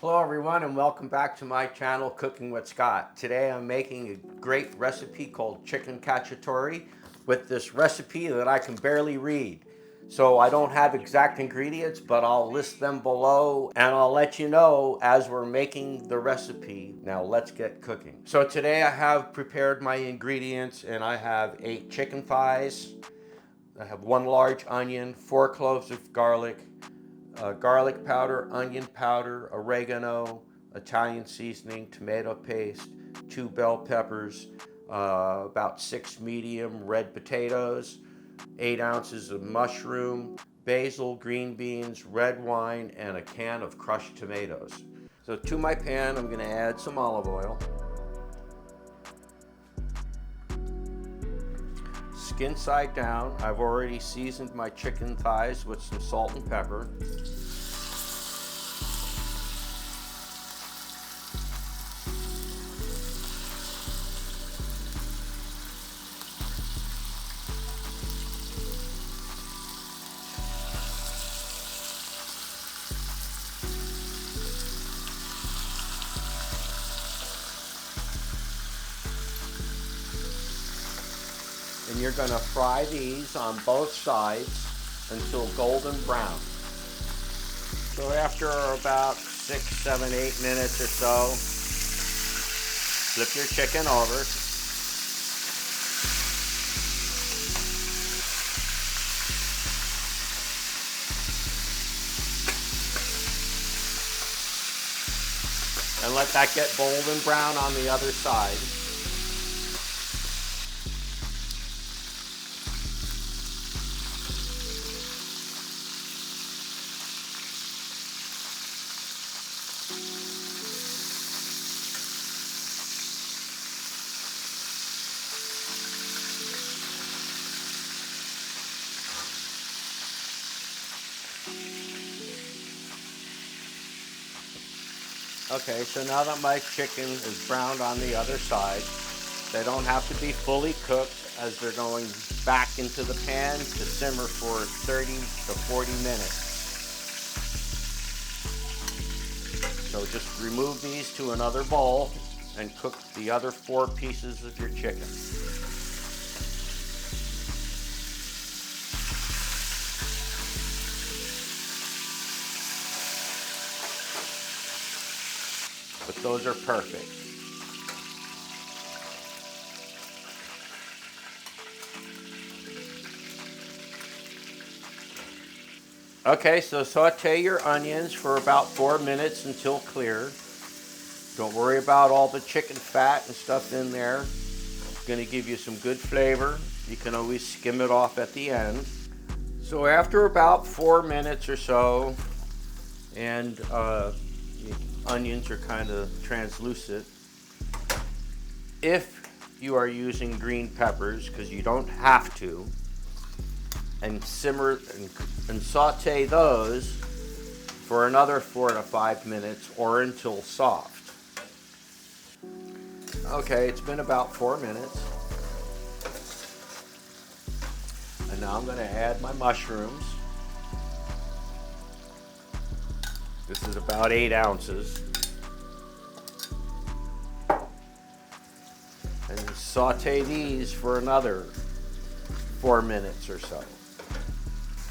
Hello everyone and welcome back to my channel Cooking with Scott. Today I'm making a great recipe called Chicken Cacciatore with this recipe that I can barely read. So I don't have exact ingredients, but I'll list them below and I'll let you know as we're making the recipe. Now let's get cooking. So today I have prepared my ingredients and I have 8 chicken thighs. I have 1 large onion, 4 cloves of garlic, garlic powder, onion powder, oregano, Italian seasoning, tomato paste, 2 bell peppers, about 6 medium red potatoes, 8 ounces of mushroom, basil, green beans, red wine, and a can of crushed tomatoes. So to my pan, I'm going to add some olive oil. Skin side down, I've already seasoned my chicken thighs with some salt and pepper. And you're going to fry these on both sides until golden brown. So after about 6, 7, 8 minutes or so, flip your chicken over. And let that get golden brown on the other side. Okay, so now that my chicken is browned on the other side, they don't have to be fully cooked as they're going back into the pan to simmer for 30 to 40 minutes. So just remove these to another bowl and cook the other 4 pieces of your chicken. But those are perfect. Okay, so saute your onions for about 4 minutes until clear. Don't worry about all the chicken fat and stuff in there. It's going to give you some good flavor. You can always skim it off at the end. So after about 4 minutes or so, and the onions are kind of translucent, if you are using green peppers, because you don't have to, and simmer and saute those for another 4 to 5 minutes or until soft. Okay, it's been about 4 minutes. And now I'm going to add my mushrooms. This is about 8 ounces. And saute these for another 4 minutes or so.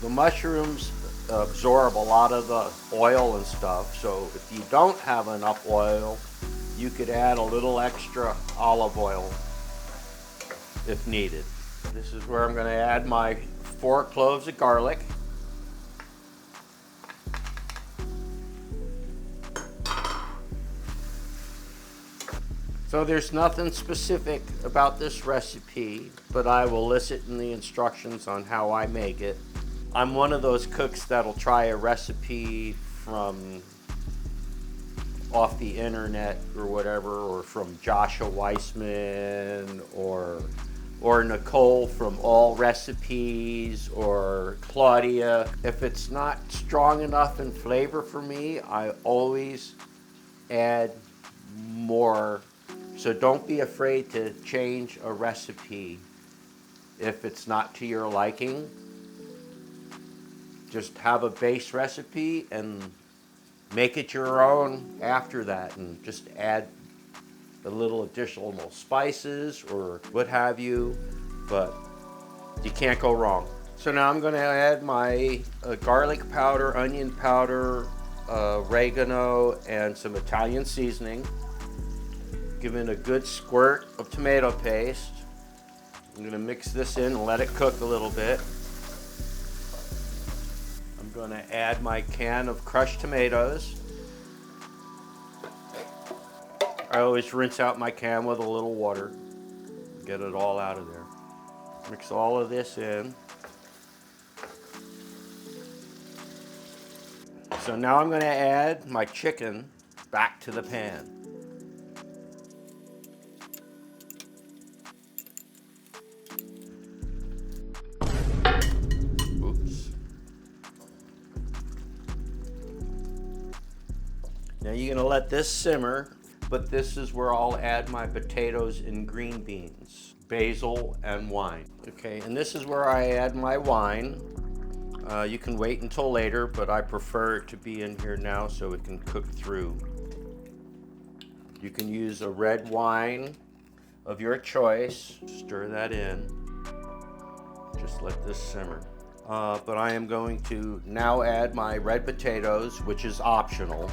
The mushrooms absorb a lot of the oil and stuff, so if you don't have enough oil, you could add a little extra olive oil if needed. This is where I'm going to add my 4 cloves of garlic. So there's nothing specific about this recipe, but I will list it in the instructions on how I make it. I'm one of those cooks that'll try a recipe from off the internet or whatever, or from Joshua Weissman or Nicole from All Recipes, or Claudia. If it's not strong enough in flavor for me, I always add more. So don't be afraid to change a recipe if it's not to your liking. Just have a base recipe and make it your own after that and just add a little additional spices or what have you, but you can't go wrong. So now I'm going to add my garlic powder, onion powder, oregano, and some Italian seasoning. Give it a good squirt of tomato paste. I'm going to mix this in and let it cook a little bit. I'm going to add my can of crushed tomatoes. I always rinse out my can with a little water, get it all out of there. Mix all of this in. So now I'm going to add my chicken back to the pan. Oops. Now you're going to let this simmer, but this is where I'll add my potatoes and green beans, basil, and wine. Okay, and this is where I add my wine. You can wait until later, but I prefer it to be in here now so it can cook through. You can use a red wine of your choice. Stir that in. Just let this simmer. But I am going to now add my red potatoes, which is optional.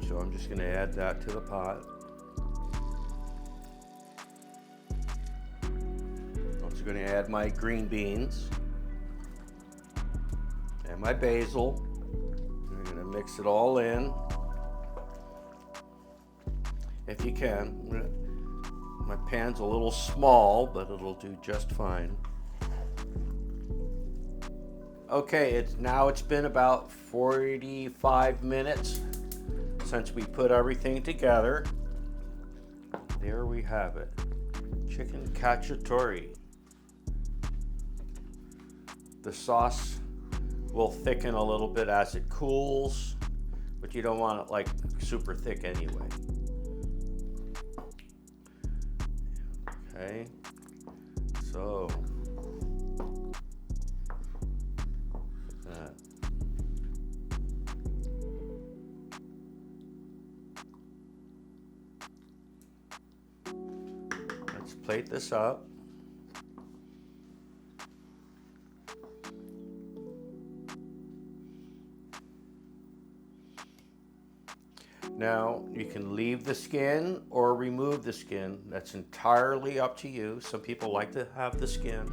So I'm just going to add that to the pot. I'm going to add my green beans and my basil. I'm going to mix it all in. If you can. My pan's a little small, but it'll do just fine. Okay, it's been about 45 minutes since we put everything together. There we have it. Chicken cacciatore. The sauce will thicken a little bit as it cools, but you don't want it like super thick anyway. Okay, so that. Let's plate this up. Now, you can leave the skin or remove the skin. That's entirely up to you. Some people like to have the skin.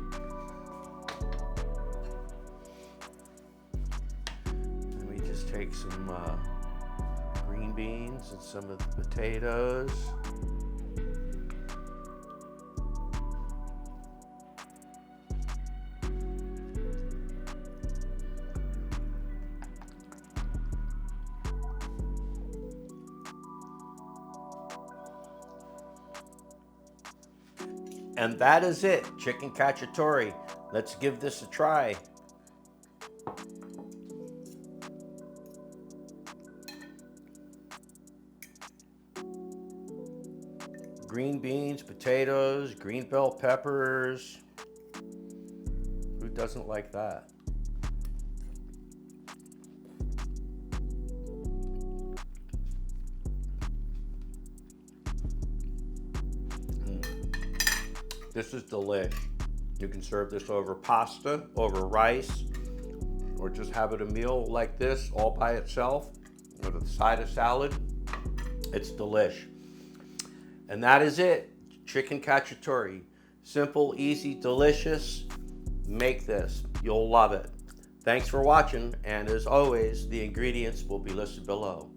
And we just take some green beans and some of the potatoes. And that is it, chicken cacciatore. Let's give this a try. Green beans, potatoes, green bell peppers. Who doesn't like that? This is delish. You can serve this over pasta, over rice, or just have it a meal like this all by itself with a side of salad. It's delish. And that is it, chicken cacciatore. Simple, easy, delicious. Make this, you'll love it. Thanks for watching, and as always, the ingredients will be listed below.